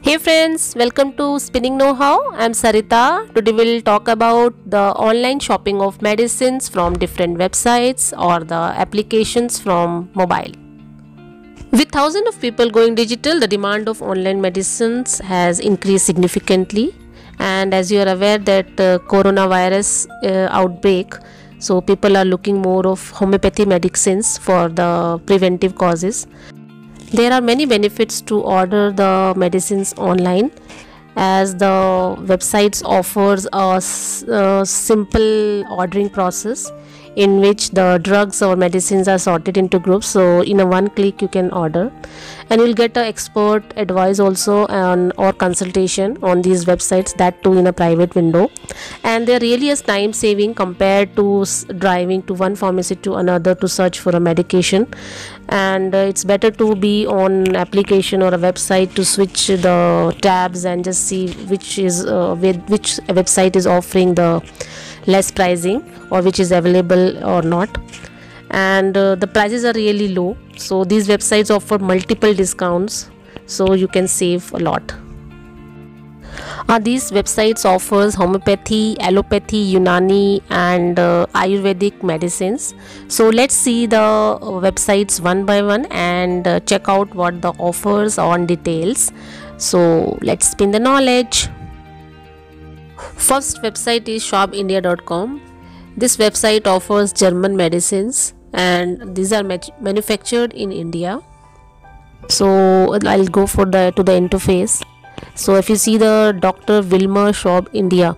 Hey friends, welcome to Spinning Know-How. I'm Sarita. Today we'll talk about the online shopping of medicines from different websites or the applications from mobile. With thousands of people going digital, the demand of online medicines has increased significantly. And as you are aware that coronavirus outbreak, so people are looking more of homeopathy medicines for the preventive causes. There are many benefits to order the medicines online, as the websites offers a simple ordering process in which the drugs or medicines are sorted into groups. So in a one click you can order, and you'll get a expert advice also or consultation on these websites, that too in a private window. And there really is time saving compared to driving to one pharmacy to another to search for a medication. And it's better to be on application or a website to switch the tabs and just see which website is offering the less pricing or which is available or not. And the prices are really low, so these websites offer multiple discounts, so you can save a lot. These websites offers homeopathy, allopathy, Unani and Ayurvedic medicines. So let's see the websites one by one and check out what the offers on details. So let's spin the knowledge. First website is shopindia.com. This website offers German medicines and these are manufactured in India. So I'll go to the interface. So if you see the Dr. Wilmer Shop India,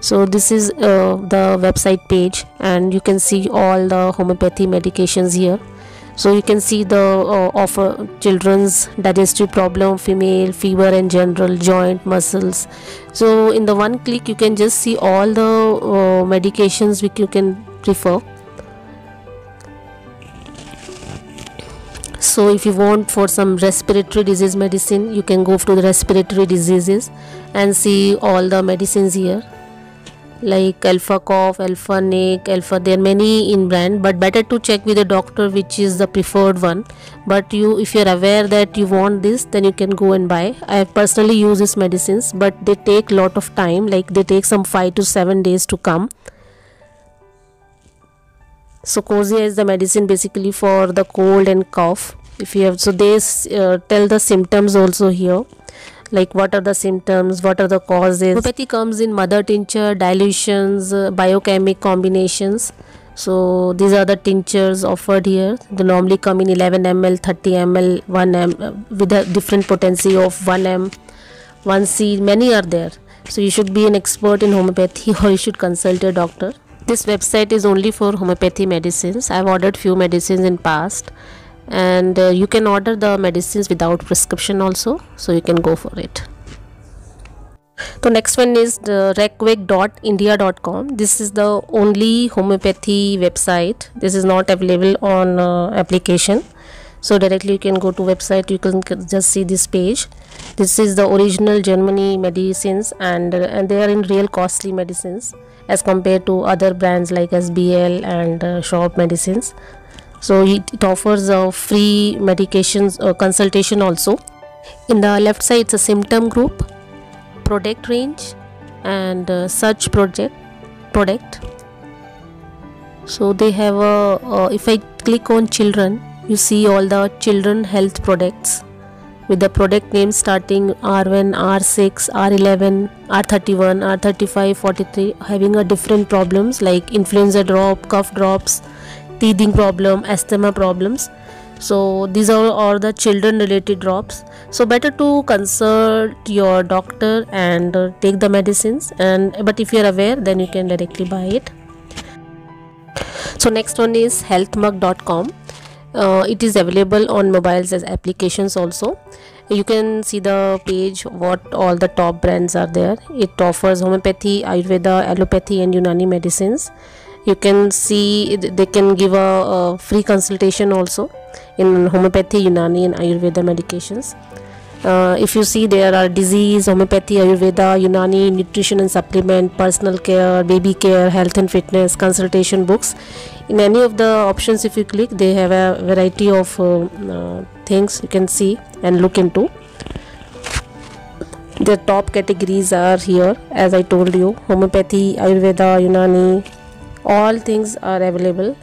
so this is the website page, and you can see all the homeopathy medications here. So you can see the offer children's digestive problem, female, fever and general, joint, muscles. So in the one click you can just see all the medications which you can prefer. So if you want for some respiratory disease medicine, you can go to the respiratory diseases and see all the medicines here, like Alpha Cough, Alpha Nic, Alpha. There are many in brand, but better to check with the doctor which is the preferred one. But if you're aware that you want this, then you can go and buy. I personally use these medicines, but they take lot of time, like they take some 5 to 7 days to come. So Cosia is the medicine basically for the cold and cough. If you have, so they tell the symptoms also here, like what are the symptoms, what are the causes. Homeopathy comes in mother tincture, dilutions, biochemic combinations. So these are the tinctures offered here. They normally come in 11 ml, 30 ml, 1 m with a different potency of 1 m, 1 c. Many are there. So you should be an expert in homeopathy or you should consult a doctor. This website is only for homeopathy medicines. I've ordered few medicines in past, and you can order the medicines without prescription also, so you can go for it. The next one is the requig.india.com. This is the only homeopathy website. This is not available on application, so directly you can go to website. You can just see this page. This is the original Germany medicines, and they are in real costly medicines as compared to other brands like SBL and Shop medicines. So it offers a free medications consultation also. In the left side it's a symptom group, product range and search product. So they have a if I click on children, you see all the children health products with the product name starting R1, R6, R11, R31, R35, 43, having a different problems like influenza drop, cough drops, teething problem, asthma problems. So these are all the children related drops. So better to consult your doctor and take the medicines, but if you are aware, then you can directly buy it. So next one is healthmug.com. It is available on mobiles as applications also. You can see the page what all the top brands are there. It offers homeopathy, Ayurveda, allopathy and Unani medicines. You can see they can give a free consultation also in homeopathy, Unani and Ayurveda medications. If you see, there are disease, homeopathy, Ayurveda, Unani, nutrition and supplement, personal care, baby care, health and fitness, consultation books. In any of the options, if you click, they have a variety of things you can see and look into. The top categories are here, as I told you: homeopathy, Ayurveda, Unani, all things are available.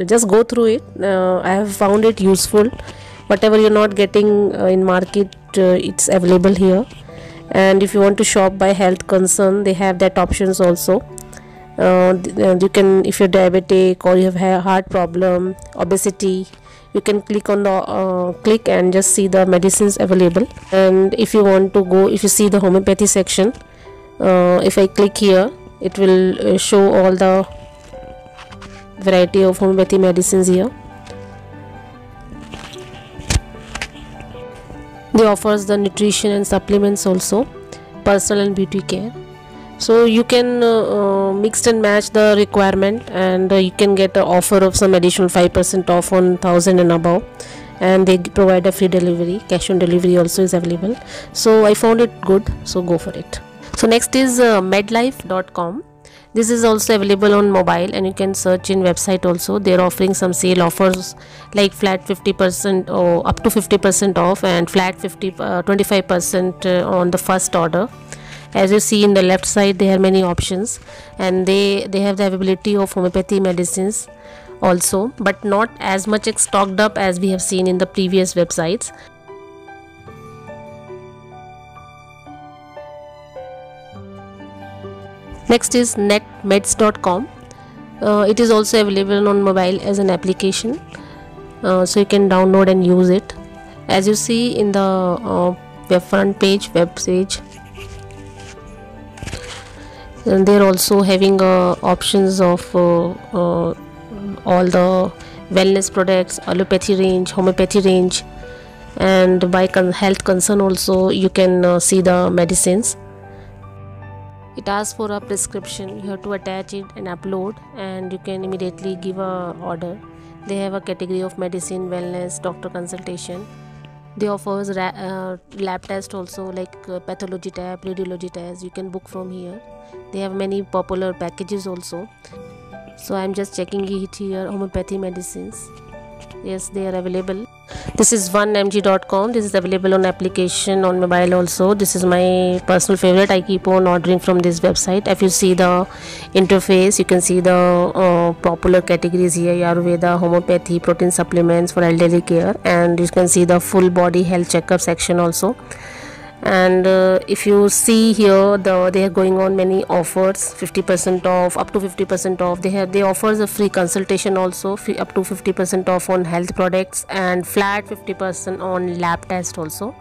Just go through it. I have found it useful. Whatever you're not getting in market, it's available here. And if you want to shop by health concern, they have that options also. You can, if you're diabetic or you have a heart problem, obesity, you can click on the click and just see the medicines available. And if you want to go, if you see the homeopathy section, if I click here, it will show all the variety of homeopathy medicines here. They offers the nutrition and supplements also, personal and beauty care. So you can mix and match the requirement, and you can get an offer of some additional 5% off on 1000 and above, and they provide a free delivery. Cash on delivery also is available. So I found it good, so go for it. So next is medlife.com. This is also available on mobile, and you can search in website also. They are offering some sale offers like flat 50% or up to 50% off, and flat 25% on the first order. As you see in the left side, there are many options, and they have the availability of homeopathy medicines also, but not as much stocked up as we have seen in the previous websites. Next is netmeds.com. It is also available on mobile as an application, so you can download and use it. As you see in the front page, web page, and they're also having options of all the wellness products, allopathy range, homeopathy range, and by health concern also you can see the medicines. It asks for a prescription. You have to attach it and upload, and you can immediately give a order. They have a category of medicine, wellness, doctor consultation. They offers lab test also, like pathology tab, radiology test. You can book from here. They have many popular packages also. So I'm just checking it here. Homeopathy medicines, yes, they are available. This is 1mg.com. This is available on application on mobile also. This is my personal favorite. I keep on ordering from this website. If you see the interface, you can see the popular categories here: Ayurveda, homeopathy, protein supplements for elderly care, and you can see the full body health checkup section also. And if you see here, they are going on many offers, 50% off, up to 50% off. They offers a free consultation also, up to 50% off on health products, and flat 50% on lab test also.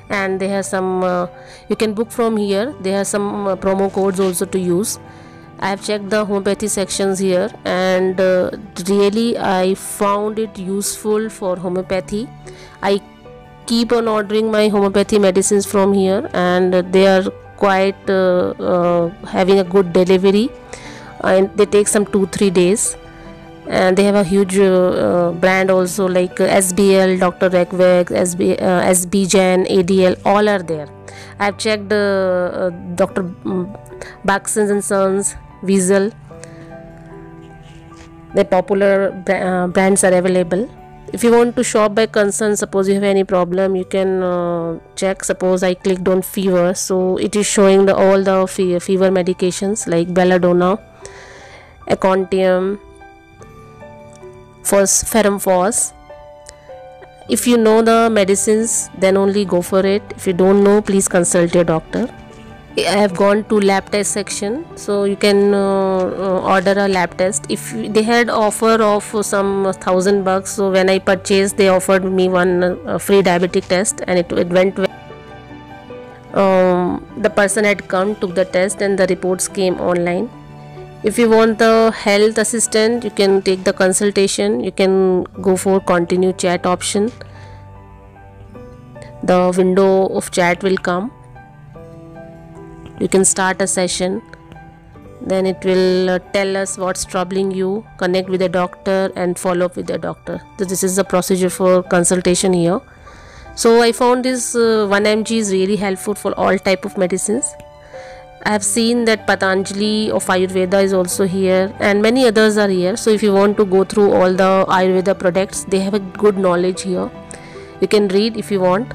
And they have some you can book from here. There are some promo codes also to use. I have checked the homeopathy sections here, and really I found it useful for homeopathy. I keep on ordering my homeopathy medicines from here, and they are quite having a good delivery, and they take some 2-3 days. And they have a huge brand also, like SBL, Dr. Rekvex, SBGen, ADL, all are there. I have checked Dr. Baxens and Sons, Weasel. The popular brands are available. If you want to shop by concern, suppose you have any problem, you can check. Suppose I clicked on fever, so it is showing all the fever medications like belladonna, Acontium, Ferrum-Phos. If you know the medicines, then only go for it. If you don't know, please consult your doctor. I have gone to lab test section, so you can order a lab test. If they had offer of some $1,000, so when I purchased, they offered me one free diabetic test, and it went well. The person had come, took the test, and the reports came online. If you want the health assistant, you can take the consultation. You can go for continue chat option. The window of chat will come. You can start a session, then it will tell us what's troubling you, connect with the doctor, and follow up with the doctor. So this is the procedure for consultation here. So I found this 1mg is really helpful for all type of medicines. I have seen that Patanjali of Ayurveda is also here, and many others are here. So if you want to go through all the Ayurveda products, they have a good knowledge here. You can read if you want.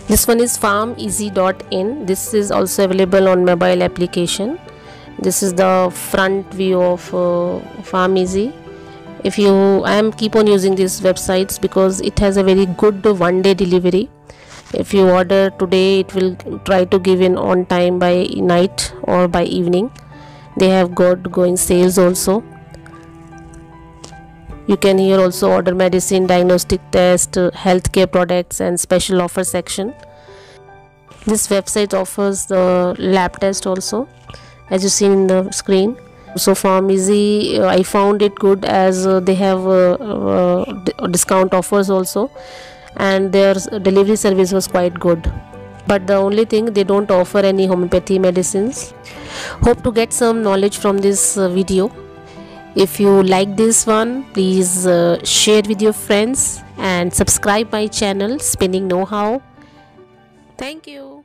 This one is farmeasy.in. This is also available on mobile application. This is the front view of FarmEasy. I am keep on using these websites because it has a very good one-day delivery. If you order today, it will try to give in on time by night or by evening. They have got going sales also. You can here also order medicine, diagnostic test, healthcare products and special offer section. This website offers the lab test also, as you see in the screen. So FarmEasy, I found it good as they have discount offers also, and their delivery service was quite good. But the only thing, they don't offer any homeopathy medicines. Hope to get some knowledge from this video. If you like this one, please share with your friends and subscribe my channel Spinning Know How. Thank you.